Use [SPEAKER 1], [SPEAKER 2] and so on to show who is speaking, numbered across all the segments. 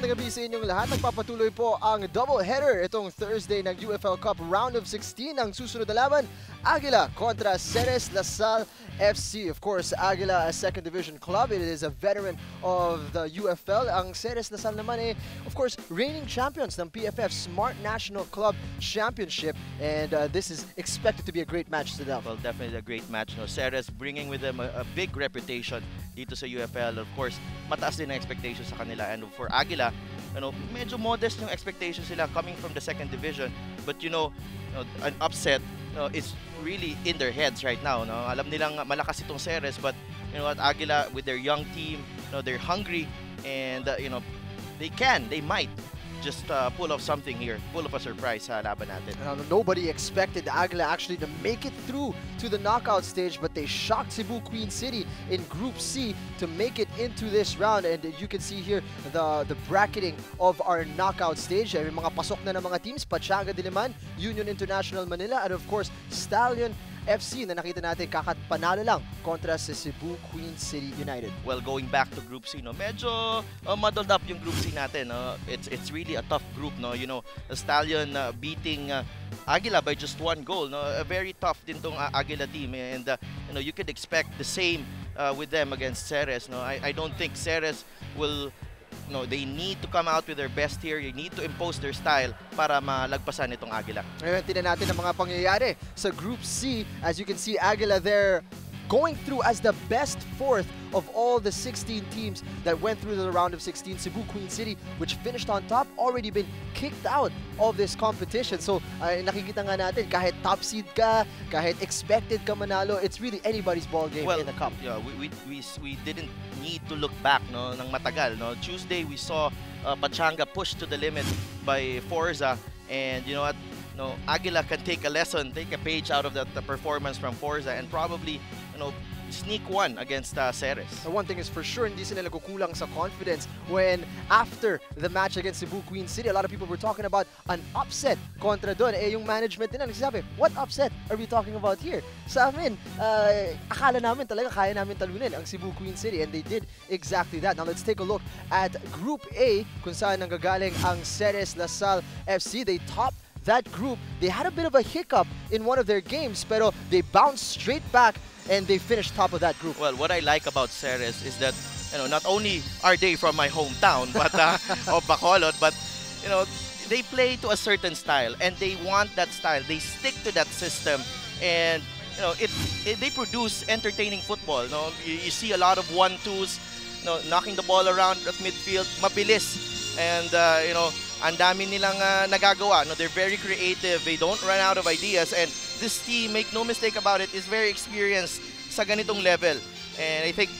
[SPEAKER 1] magandang gabi sa inyong lahat. Nagpapatuloy po ang double-header itong Thursday ng UFL Cup Round of 16. Ang susunod na laban, Agila kontra Ceres Lasal FC. Of course, Agila, a second division club. It is a veteran of the UFL. Ang Ceres Lasal naman of course, reigning champions ng PFF Smart National Club Championship. And this is expected to be a great match to them.
[SPEAKER 2] Well, definitely a great match. No? Ceres bringing with them a big reputation dito sa UFL. Of course, mataas din ang expectations sa kanila. And for Agila, medyo modest yung expectations sila coming from the second division. But an upset is really in their heads right now. No? Alam nilang malakas itong Ceres, but you know what, Agila with their young team, they're hungry, and they might just pull off something here, pull off a surprise sa laban natin.
[SPEAKER 1] Nobody expected Agila actually to make it through to the knockout stage, but they shocked Cebu Queen City in Group C to make it into this round. And you can see here the bracketing of our knockout stage. May mga pasok na ng mga teams, Pachanga Diliman, Union International Manila, and of course, Stallion FC na nakita natin panalo lang kontra sa Cebu Queen City United.
[SPEAKER 2] Well, going back to Group C, medyo muddled up yung Group C natin. It's really a tough group. Stallion beating Agila by just 1 goal. A very tough din tong Agila team, and you could expect the same with them against Ceres. I don't think Ceres will. They need to come out with their best here. They need to impose their style para malagpasan itong Agila.
[SPEAKER 1] Ngayon, tingnan natin ang mga pangyayari sa Group C. As you can see, Agila there going through as the best fourth of all the 16 teams that went through the round of 16. Cebu Queen City, which finished on top, already been kicked out of this competition. So, nakikita nga natin, kahit top seed ka, kahit expected ka manalo, it's really anybody's ball game in the cup.
[SPEAKER 2] Yeah, we didn't need to look back ng matagal. Tuesday, we saw Pachanga pushed to the limit by Forza, and you know what? Agila can take a lesson, take a page out of the performance from Forza, and probably, sneak one against Ceres.
[SPEAKER 1] One thing is for sure, hindi sila nagkukulang sa confidence when after the match against Cebu Queen City, a lot of people were talking about an upset kontra doon. Yung management nila nagsasabi, what upset are we talking about here? Sa amin, akala namin talaga kaya namin talunin ang Cebu Queen City, and they did exactly that. Now let's take a look at Group A, kung saan nanggagaling ang Ceres Lasal FC. They topped that group. They had a bit of a hiccup in one of their games, pero they bounced straight back and they finished top of that group.
[SPEAKER 2] Well, what I like about Ceres is that, not only are they from my hometown, but of Bacolod, but they play to a certain style, and they want that style. They stick to that system, and they produce entertaining football. You see a lot of 1-2s, knocking the ball around at midfield, mabilis, and ang dami nilang nagagawa. They're very creative. They don't run out of ideas. And this team, make no mistake about it, is very experienced sa ganitong level. And I think,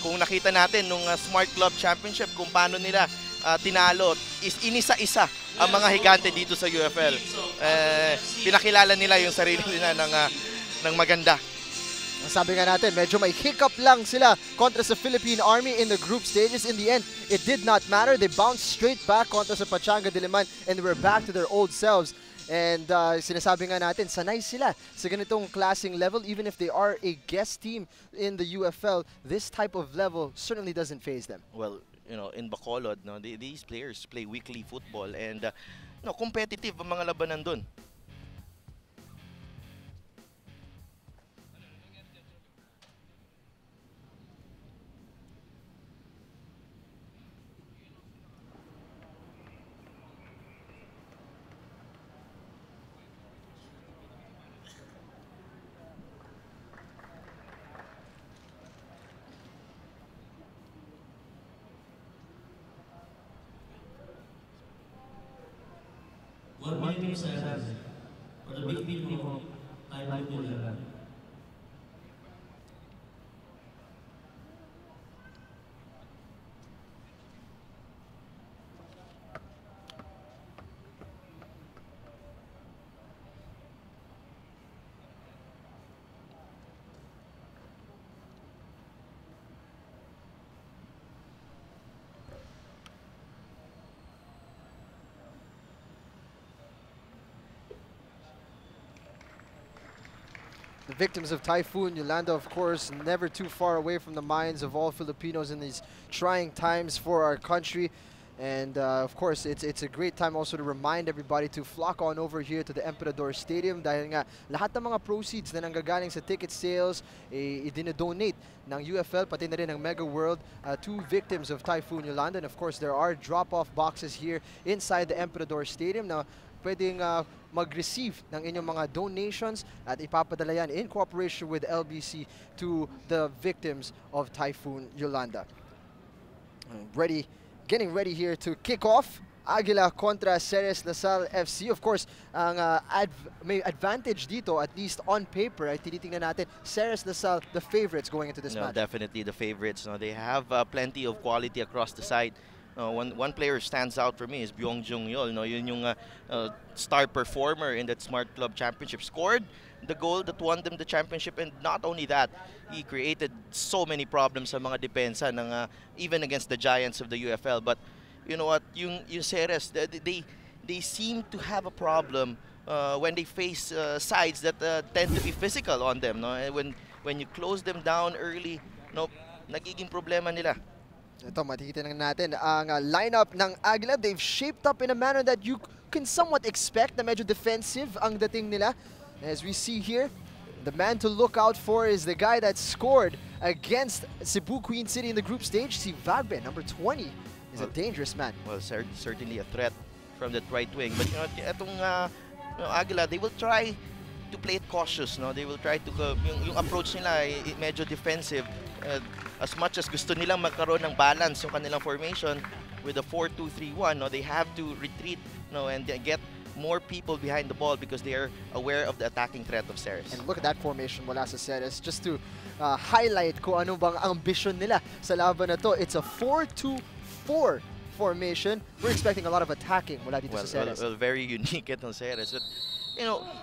[SPEAKER 2] kung nakita natin nung Smart Club Championship, kung paano nila tinalo, is inisa-isa ang mga higante dito sa UFL. Pinakilala nila yung sarili nila ng maganda.
[SPEAKER 1] Sabi nga natin, medyo may hiccup lang sila kontra sa Philippine Army in the group stages. In the end, it did not matter. They bounced straight back kontra sa Pachanga Diliman, and they were back to their old selves. And sinasabi nga natin, sanay sila sa ganitong klaseng level. Even if they are a guest team in the UFL, this type of level certainly doesn't faze them.
[SPEAKER 2] Well, in Bacolod, these players play weekly football, and competitive ang mga labanan dun.
[SPEAKER 3] One minute silence for the victim of Agila.
[SPEAKER 1] The victims of Typhoon Yolanda, of course, never too far away from the minds of all Filipinos in these trying times for our country. And of course, it's a great time also to remind everybody to flock on over here to the Emperador Stadium dahil nga lahat ng mga proceeds na nanggagaling sa ticket sales i-dinodonate ng UFL pati na rin ng Mega World to victims of Typhoon Yolanda. And of course, there are drop-off boxes here inside the Emperador Stadium na pwedeng mag-receive ng inyong mga donations at ipapadala yan in cooperation with LBC to the victims of Typhoon Yolanda. Getting ready here to kick off Agila kontra Ceres Lasal FC. Of course, ang may advantage dito, at least on paper, ay tinitingnan natin Ceres Lasal the favorites going into this match.
[SPEAKER 2] Definitely the favorites. They have plenty of quality across the side. One player stands out for me is Byung-Jung Yol. Yun yung star performer in that Smart Club Championship. Scored the goal that won them the championship, and not only that, he created so many problems sa mga depensa ng even against the giants of the UFL. But you know what, yung Ceres, they seem to have a problem when they face sides that tend to be physical on them. When you close them down early, nagiging problema nila.
[SPEAKER 1] Ito, makikita natin ang lineup ng Agila. They've shaped up in a manner that you can somewhat expect na medyo defensive ang dating nila. As we see here, the man to look out for is the guy that scored against Cebu Queen City in the group stage. Si Vagbe, number 20, is a dangerous man.
[SPEAKER 2] Well, certainly a threat from that right wing. But etong Agila, they will try to play it cautious. They will try to, yung approach nila ay medyo defensive. As much as gusto nilang magkaroon ng balance yung kanilang formation with the 4-2-3-1, they have to retreat and get more people behind the ball because they are aware of the attacking threat of Ceres.
[SPEAKER 1] And look at that formation mula sa Ceres, just to highlight kung ano bang ambition nila sa laban na to. It's a 4-2-4 formation. We're expecting a lot of attacking mula dito sa Ceres.
[SPEAKER 2] Well, very unique itong Ceres. But,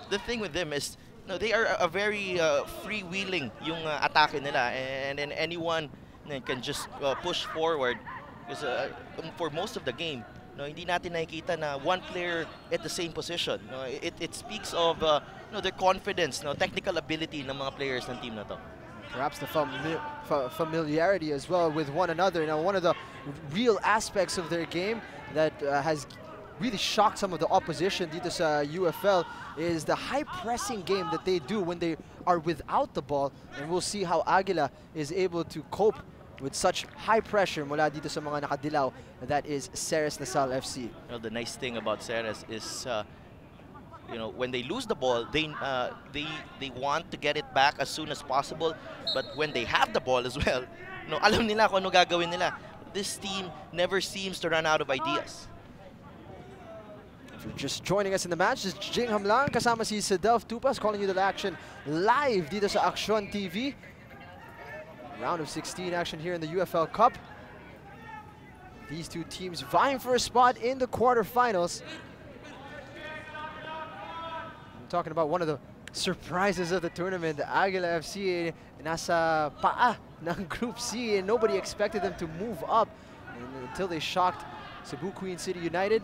[SPEAKER 2] the thing with them is they are a very freewheeling yung atake nila, and then anyone can just push forward because for most of the game, hindi natin nakikita na one player at the same position. It speaks of their confidence, technical ability ng mga players ng team na to.
[SPEAKER 1] Perhaps the familiarity as well with one another. One of the real aspects of their game that has really shocked some of the opposition dito sa UFL is the high pressing game that they do when they are without the ball, and we'll see how Agila is able to cope with such high pressure mula dito sa mga nakadilaw, that is Ceres Lasal FC.
[SPEAKER 2] The nice thing about Ceres is when they lose the ball, they want to get it back as soon as possible, but when they have the ball as well, alam nila kung ano gagawin nila. This team never seems to run out of ideas.
[SPEAKER 1] If you're just joining us in the match, this is Jingham lang, kasama si Sedelf Tupas, calling you the action live dito sa Action TV. Round of 16 action here in the UFL Cup. These two teams vying for a spot in the quarterfinals. I'm talking about one of the surprises of the tournament, the Agila FC, nasa paa ng Group C, and nobody expected them to move up until they shocked Cebu Queen City United.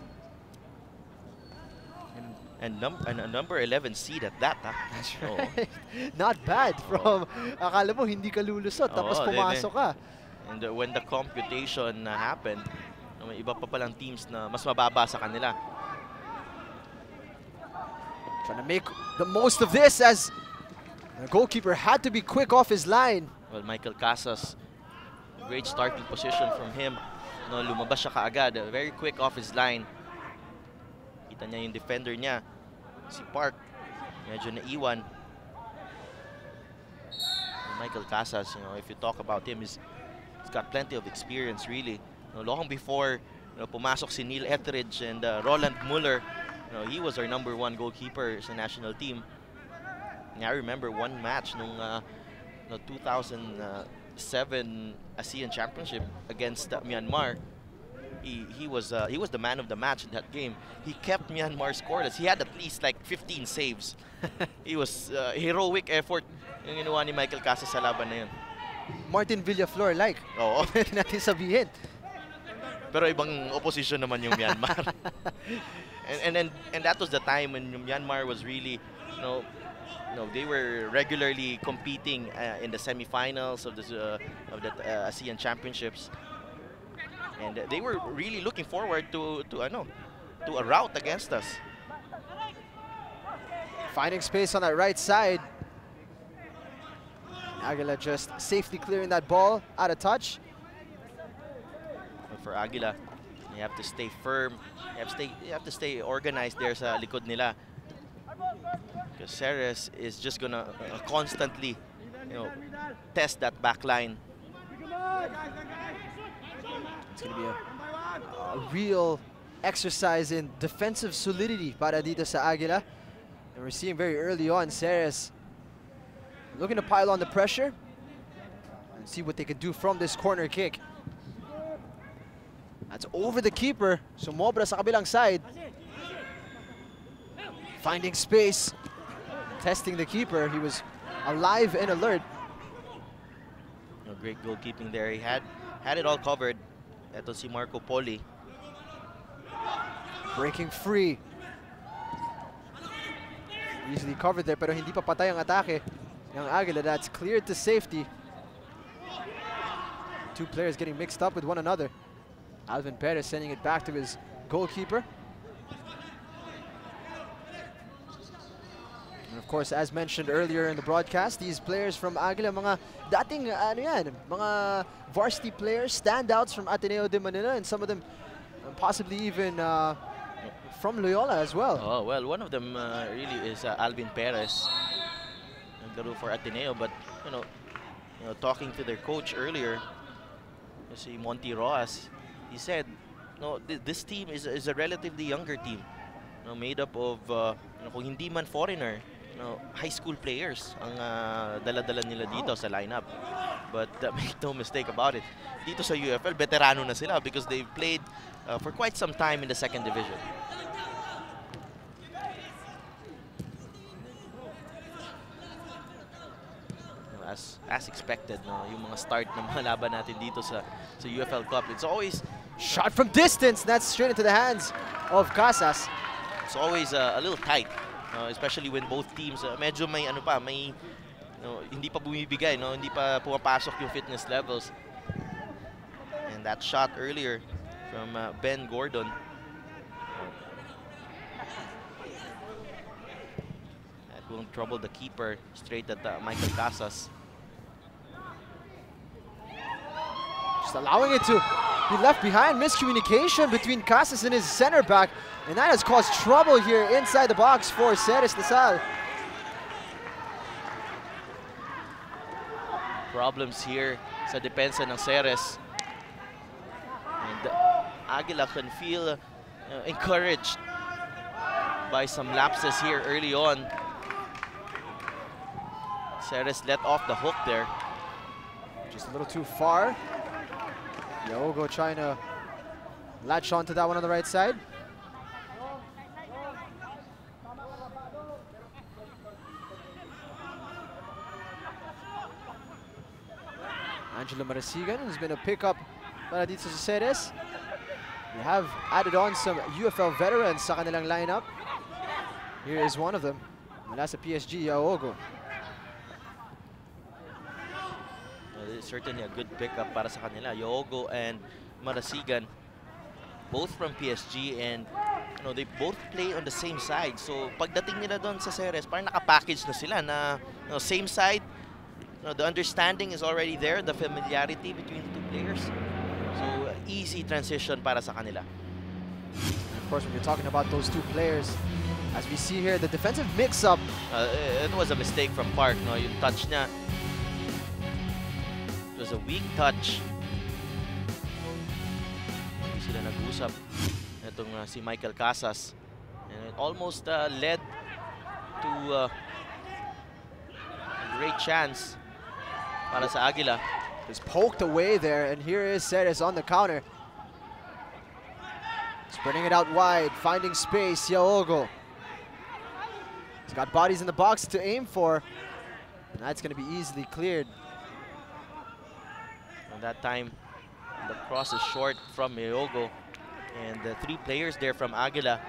[SPEAKER 2] And a number 11 seed at that.
[SPEAKER 1] That's right. Not bad from, akala mo hindi ka lulusot, tapos pumasok ka.
[SPEAKER 2] And when the computation happened, may iba pa palang teams na mas mababa sa kanila.
[SPEAKER 1] Trying to make the most of this as the goalkeeper had to be quick off his line.
[SPEAKER 2] Well, Michael Casas, great starting position from him. Lumabas siya kaagad, very quick off his line. Kita niya yung defender niya, si Park, medyo naiwan. Michael Casas, if you talk about him, he's got plenty of experience really. Long before pumasok si Neil Etheridge and Roland Muller, he was our #1 goalkeeper sa national team. And I remember one match nung 2007 ASEAN Championship against Myanmar. He was the man of the match in that game. He kept Myanmar scoreless. He had at least like 15 saves. It was heroic effort yung ginawa ni Michael Casas sa laban na yun.
[SPEAKER 1] Martin Villaflor-like.
[SPEAKER 2] Oo.
[SPEAKER 1] Pwede natin sabihin.
[SPEAKER 2] Pero ibang opposition naman yung Myanmar. and that was the time when Myanmar was really, they were regularly competing in the semifinals of the ASEAN Championships. And they were really looking forward to a rout against us.
[SPEAKER 1] Finding space on that right side. Agila just safely clearing that ball out of touch.
[SPEAKER 2] But for Agila, you have to stay firm. You have to stay organized there sa likod nila. Because Ceres is just gonna constantly, test that back line.
[SPEAKER 1] It's gonna be a real exercise in defensive solidity para dito sa Agila. And we're seeing very early on Ceres looking to pile on the pressure and see what they can do from this corner kick. That's over the keeper. Sumobra sa kabilang side. Finding space. Testing the keeper. He was alive and alert.
[SPEAKER 2] Great goalkeeping there. He had it all covered. Ito si Marco Poli.
[SPEAKER 1] Breaking free. Easily covered there, pero hindi pa patay ang atake ng Agila. That's cleared to safety. Two players getting mixed up with one another. Alvin Perez sending it back to his goalkeeper. And of course, as mentioned earlier in the broadcast, these players from Agila, mga dating mga varsity players, standouts from Ateneo de Manila, and some of them possibly even from Loyola as well.
[SPEAKER 2] Oh, well, one of them really is Alvin Perez. Naglaro for Ateneo, but talking to their coach earlier, si Monty Roas, he said, no, this team is a relatively younger team, made up of kung hindi man foreigner, high school players ang dala-dala nila dito sa lineup. But make no mistake about it, dito sa UFL, veterano na sila because they've played for quite some time in the second division. As expected, yung mga start ng mga laban natin dito sa UFL Cup, it's always
[SPEAKER 1] shot from distance. That's straight into the hands of Casas.
[SPEAKER 2] It's always a little tight, especially when both teams medyo may hindi pa bumibigay, hindi pa pumapasok yung fitness levels. And that shot earlier from Ben Gordon. That will trouble the keeper straight at Michael Casas.
[SPEAKER 1] Just allowing it to be left behind. Miscommunication between Casas and his center back. And that has caused trouble here inside the box for Ceres Lasal.
[SPEAKER 2] Problems here sa depensa ng Ceres. And Agila can feel encouraged by some lapses here early on. Ceres let off the hook there.
[SPEAKER 1] Just a little too far. Yaogo trying to latch onto that one on the right side. Angelo Marasigan has been a pickup para dito sa Ceres. They have added on some UFL veterans sa kanilang lineup. Here is one of them. Mula sa PSG, Yaogo.
[SPEAKER 2] Certainly a good pickup para sa kanila. Yaogo and Marasigan, both from PSG, and they both play on the same side. So pagdating nila doon sa Ceres, parang naka-package na sila na same side. The understanding is already there, the familiarity between the two players. So easy transition para sa kanila.
[SPEAKER 1] Of course, when you're talking about those two players, as we see here, the defensive mix-up.
[SPEAKER 2] It was a mistake from Park. Yung touch niya, it was a weak touch. Hindi sila nag-usap. Itong si Michael Casas. And it almost led to a great chance para sa Agila.
[SPEAKER 1] Just poked away there, and here is Ceres on the counter. Spreading it out wide, finding space, Yaogo. He's got bodies in the box to aim for, and that's going to be easily cleared.
[SPEAKER 2] And that time, the cross is short from Yaogo, and the three players there from Agila.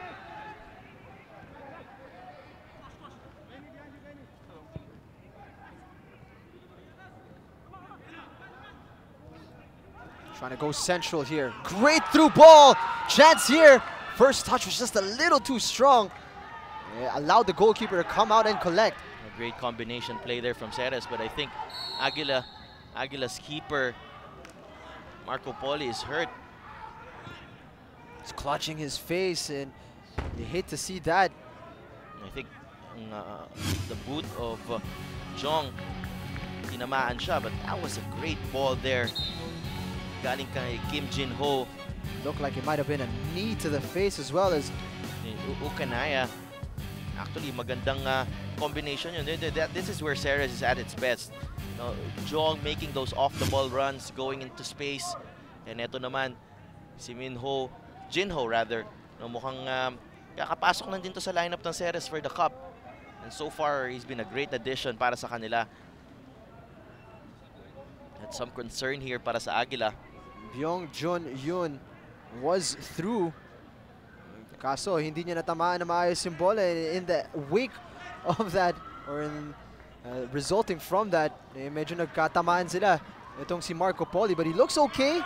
[SPEAKER 1] Trying to go central here. Great through ball. Chance here. First touch was just a little too strong. Allowed the goalkeeper to come out and collect.
[SPEAKER 2] A great combination play there from Ceres, but I think Agila's keeper, Marco Poli, is hurt.
[SPEAKER 1] He's clutching his face, and you hate to see that.
[SPEAKER 2] I think the boot of Jong, tinamaan siya, but that was a great ball there. Galing kay Kim Jin Ho.
[SPEAKER 1] Looked like it might have been a knee to the face as well as
[SPEAKER 2] Ukanaya. Actually, magandang combination yun. This is where Ceres is at its best. Jong making those off-the-ball runs, going into space. And eto naman, si Jinho rather, mukhang kakapasok lang din to sa lineup ng Ceres for the Cup. And so far, he's been a great addition para sa kanila. Had some concern here para sa Agila.
[SPEAKER 1] Byung Jun Yun was through. Kaso, hindi niya natamaan na maayos yung bola. In the wake of that, or in resulting from that, medyo nagkatamaan sila. Itong si Marco Poli, but he looks okay.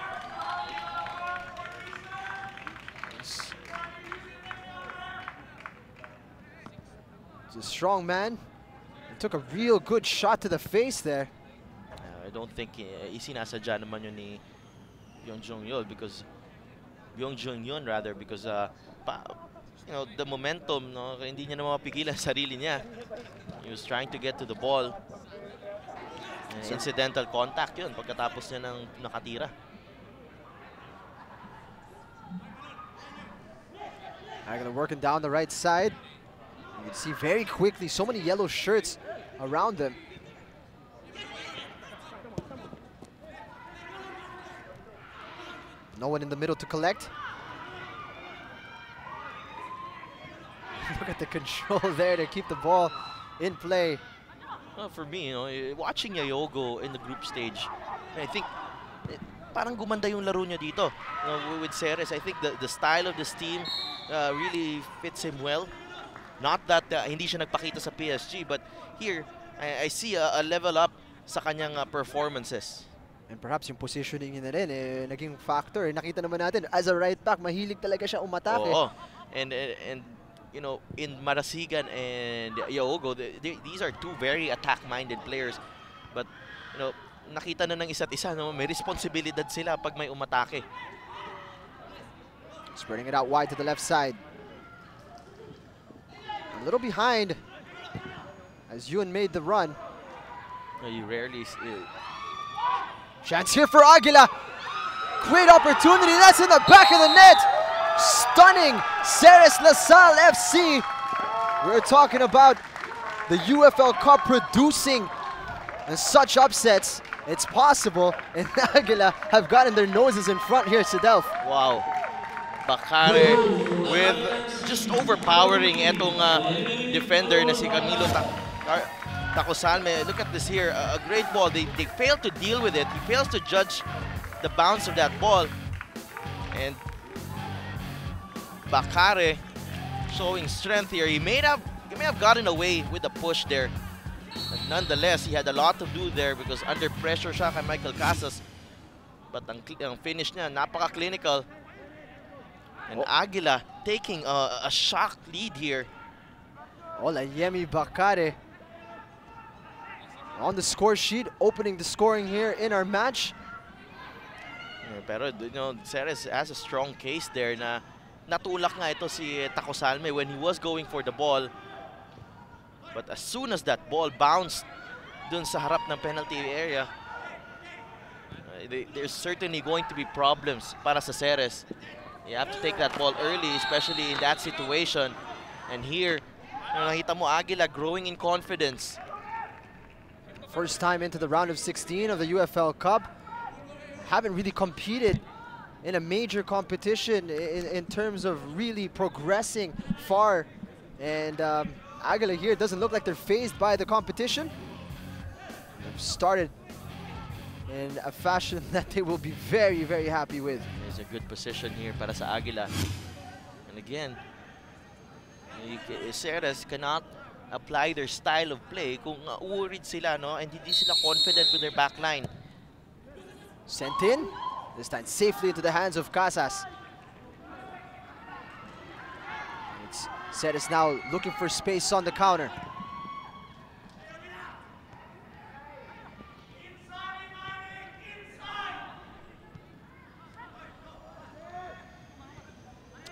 [SPEAKER 1] He's a strong man. He took a real good shot to the face there.
[SPEAKER 2] I don't think isinasadya naman yun ni Byung Jung Yun because the momentum, hindi niya na mapigilan sarili niya. He was trying to get to the ball. Incidental contact yun pagkatapos niya ng nakatira.
[SPEAKER 1] Agila working down the right side. You can see very quickly so many yellow shirts around them. No one in the middle to collect. Look at the control there to keep the ball in play.
[SPEAKER 2] Well, for me, watching Yayogo in the group stage, I think parang gumanda yung laro niya dito. With Ceres, I think the style of this team really fits him well. Not that hindi siya nagpakita sa PSG, but here I see a level up sa kanyang performances.
[SPEAKER 1] And perhaps yung positioning niya na rin, naging factor. Nakita naman natin, as a right back, mahilig talaga siya umatake.
[SPEAKER 2] Oo. And in Marasigan and Yaogo, these are two very attack-minded players. But, nakita na ng isa't isa, may responsibilidad sila pag may umatake.
[SPEAKER 1] Spreading it out wide to the left side. A little behind as Yun made the run.
[SPEAKER 2] You rarely see.
[SPEAKER 1] Chance here for Agila. Great opportunity. That's in the back of the net. Stunning Ceres LaSalle FC. We're talking about the UFL Cup producing such upsets. It's possible, and Agila have gotten their noses in front here, Sidelf.
[SPEAKER 2] Wow. Bakare with just overpowering etong defender na si Camilo Tacosalme. Look at this here, a great ball. They failed to deal with it. He fails to judge the bounce of that ball. And Bakare showing strength here. He may have gotten away with the push there. But nonetheless, he had a lot to do there because under pressure siya kay Michael Casas. But ang finish niya, napaka-clinical. And Agila taking a shock lead here.
[SPEAKER 1] Olayemi Bakare on the score sheet, opening the scoring here in our match.
[SPEAKER 2] Pero Ceres has a strong case there na natulak nga ito si Tacosalme when he was going for the ball. But as soon as that ball bounced dun sa harap ng penalty area, there's certainly going to be problems para sa Ceres. You have to take that ball early, especially in that situation. And here, nakita mo Agila growing in confidence.
[SPEAKER 1] First time into the round of 16 of the UFL Cup. Haven't really competed in a major competition in terms of really progressing far. And Agila here doesn't look like they're fazed by the competition. They've started in a fashion that they will be very, very happy with.
[SPEAKER 2] There's a good position here para sa Agila. And again, Ceres cannot apply their style of play kung worried sila, and hindi sila confident with their backline.
[SPEAKER 1] Sent in. This time safely into the hands of Casas. It's Ceres now looking for space on the counter.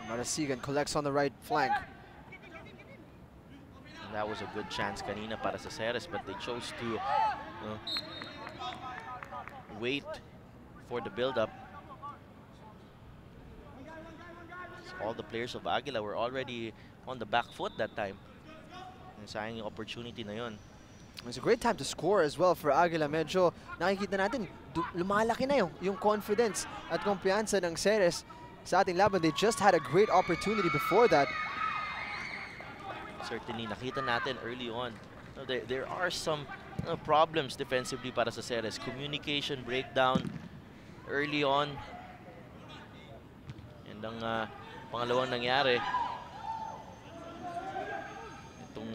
[SPEAKER 1] Marasigan collects on the right flank.
[SPEAKER 2] And that was a good chance kanina para sa Ceres, but they chose to wait for the build-up. So all the players of Agila were already on the back foot that time. And sayang yung opportunity na yun.
[SPEAKER 1] It's a great time to score as well for Agila. Medyo nakikita natin, lumalaki na yung confidence at kumpiyansa ng Ceres sa ating laban. They just had a great opportunity before that.
[SPEAKER 2] Certainly, nakita natin early on. There are some problems defensively para sa Ceres. Communication breakdown early on. And ang pangalawang nangyari, itong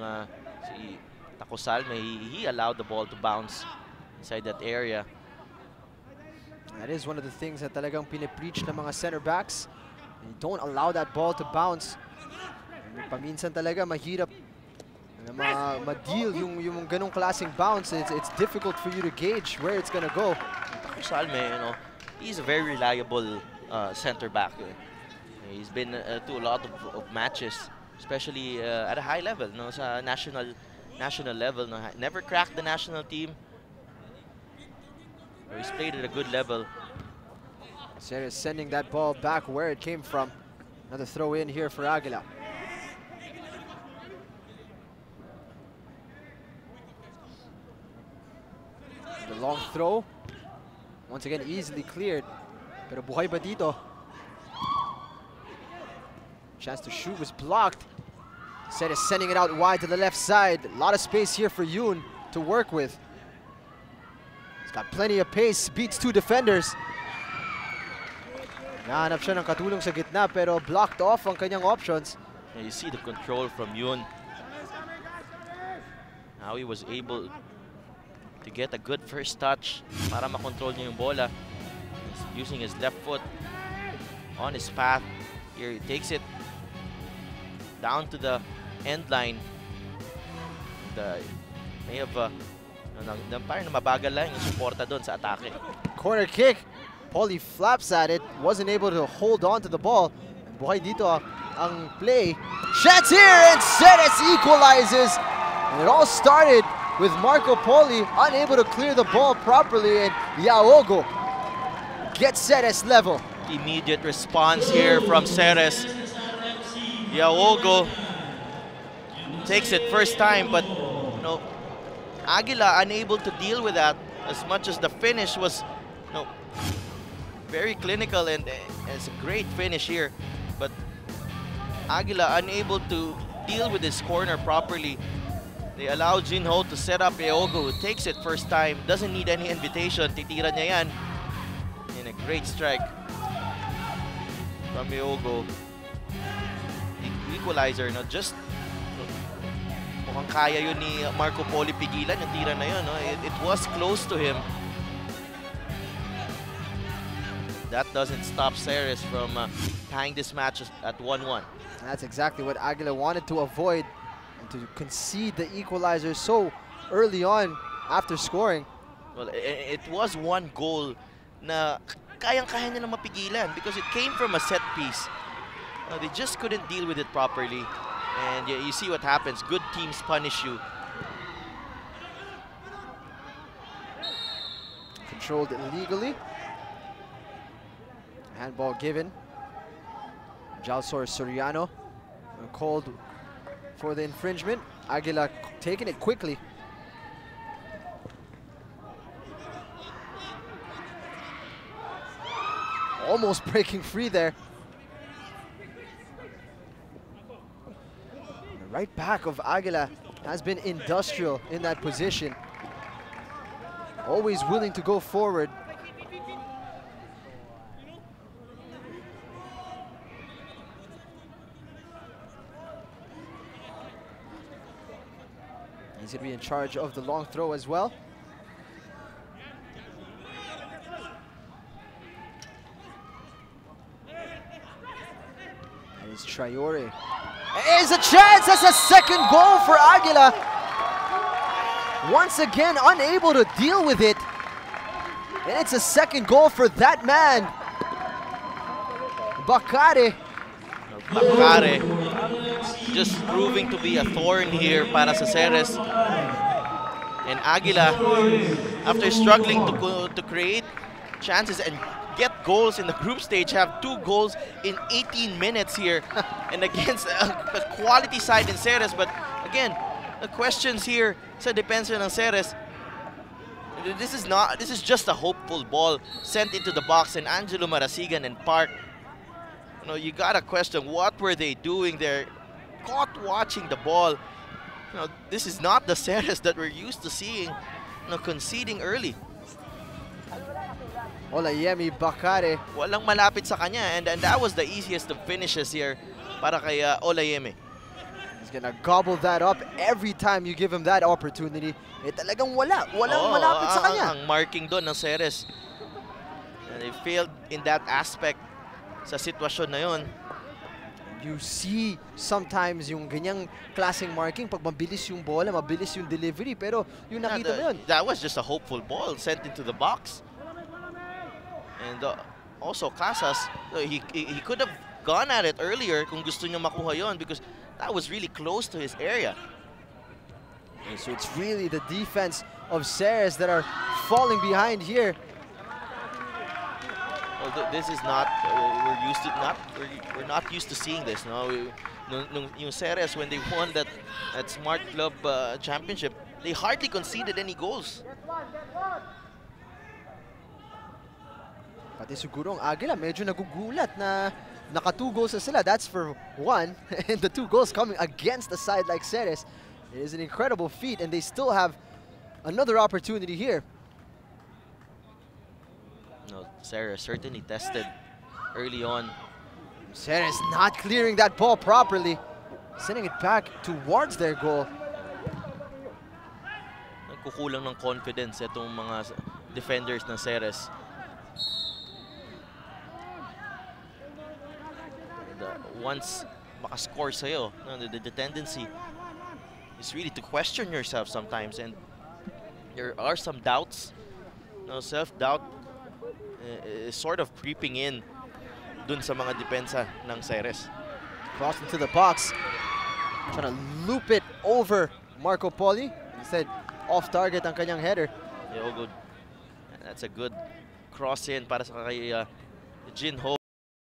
[SPEAKER 2] si Tacosalme, he allowed the ball to bounce inside that area.
[SPEAKER 1] That is one of the things that talagang pinipreach ng mga center backs. You don't allow that ball to bounce. Paminsan talaga mahirap ma-deal yung ganong klaseng bounce. It's difficult for you to gauge where it's gonna go.
[SPEAKER 2] Tacosalme, he's a very reliable center back. He's been to a lot of matches, especially at a high level, sa national level. Never cracked the national team. He's played at a good level.
[SPEAKER 1] Ceres sending that ball back where it came from. Another throw in here for Agila. The long throw. Once again, easily cleared. Pero buhay ba dito? Chance to shoot was blocked. Ceres sending it out wide to the left side. A lot of space here for Yoon to work with. Got plenty of pace, beats two defenders. Nahanap siya ng katulong sa gitna pero blocked off ang kanyang options.
[SPEAKER 2] You see the control from Yoon. Now he was able to get a good first touch para makontrol niya yung bola. He's using his left foot on his path. Here he takes it down to the end line. May have parang mabagal lang yung suporta doon sa atake.
[SPEAKER 1] Corner kick. Paulie flaps at it. Wasn't able to hold on to the ball. Buhay dito ang play. Chance here and Ceres equalizes. And it all started with Marco Paulie unable to clear the ball properly, and Yaogo gets Ceres level.
[SPEAKER 2] Immediate response here from Ceres. Yaogo takes it first time, but Agila unable to deal with that, as much as the finish was very clinical, and it's a great finish here. But Agila unable to deal with this corner properly. They allow Jinho to set up Yaogo, who takes it first time, doesn't need any invitation. Titira niya yan. And a great strike from Yaogo. The equalizer, just mukhang kaya yun ni Marco Paulie pigilan yung tira na yun. It was close to him. That doesn't stop Ceres from tying this match at 1-1.
[SPEAKER 1] That's exactly what Agila wanted to avoid, and to concede the equalizer so early on after scoring.
[SPEAKER 2] Well, it was one goal na kayang-kaya niya na mapigilan because it came from a set piece. They just couldn't deal with it properly. And you see what happens. Good teams punish you.
[SPEAKER 1] Controlled illegally. Handball given. Jalsor Soriano called for the infringement. Agila taking it quickly. Almost breaking free there. The right back of Agila has been industrial in that position. Always willing to go forward. He's going to be in charge of the long throw as well. Traore. Is a chance. That's a second goal for Agila. Once again, unable to deal with it. And it's a second goal for that man. Bacare.
[SPEAKER 2] Bacare just proving to be a thorn here para sa Ceres. And Agila, after struggling to create chances and get goals in the group stage, have 2 goals in 18 minutes here and against a quality side in Ceres. But again, the questions here sa depensa ng Ceres, this is just a hopeful ball sent into the box, and Angelo Marasigan and Park, you know, you gotta question what were they doing there, caught watching the ball. You know, this is not the Ceres that we're used to seeing, you know, conceding early.
[SPEAKER 1] Olayemi Bacare.
[SPEAKER 2] Walang malapit sa kanya, and that was the easiest of finishes here para kay Olayemi.
[SPEAKER 1] He's gonna gobble that up every time you give him that opportunity. Eh talagang walang malapit sa kanya.
[SPEAKER 2] Ang marking doon ng Ceres. And they failed in that aspect sa sitwasyon na yun.
[SPEAKER 1] You see sometimes yung ganyang klaseng marking pag mabilis yung bola, mabilis yung delivery, pero yung nakita mo yun.
[SPEAKER 2] That was just a hopeful ball sent into the box. And also Casas, he could have gone at it earlier kung gusto niya makuha yon, because that was really close to his area.
[SPEAKER 1] And so it's really the defense of Ceres that are falling behind here.
[SPEAKER 2] Well, this is not we're not used to seeing this. No, yung Ceres, when they won that Smart Club championship, they hardly conceded any goals.
[SPEAKER 1] Pati siguro ang Agila medyo nagugulat na naka 2 goals na sila. That's for 1, and the 2 goals coming against a side like Ceres. It is an incredible feat, and they still have another opportunity here.
[SPEAKER 2] No, Ceres certainly tested early on.
[SPEAKER 1] Ceres not clearing that ball properly, sending it back towards their goal.
[SPEAKER 2] Nagkukulang ng confidence itong mga defenders ng Ceres. Once makascore sa'yo, the tendency is really to question yourself sometimes, and there are some doubts. Self-doubt is sort of creeping in dun sa mga depensa ng Ceres.
[SPEAKER 1] Cross into the box, trying to loop it over Marco Poli. Instead, off target ang kanyang header.
[SPEAKER 2] Yeah, all good. That's a good cross in para sa kay Jinho.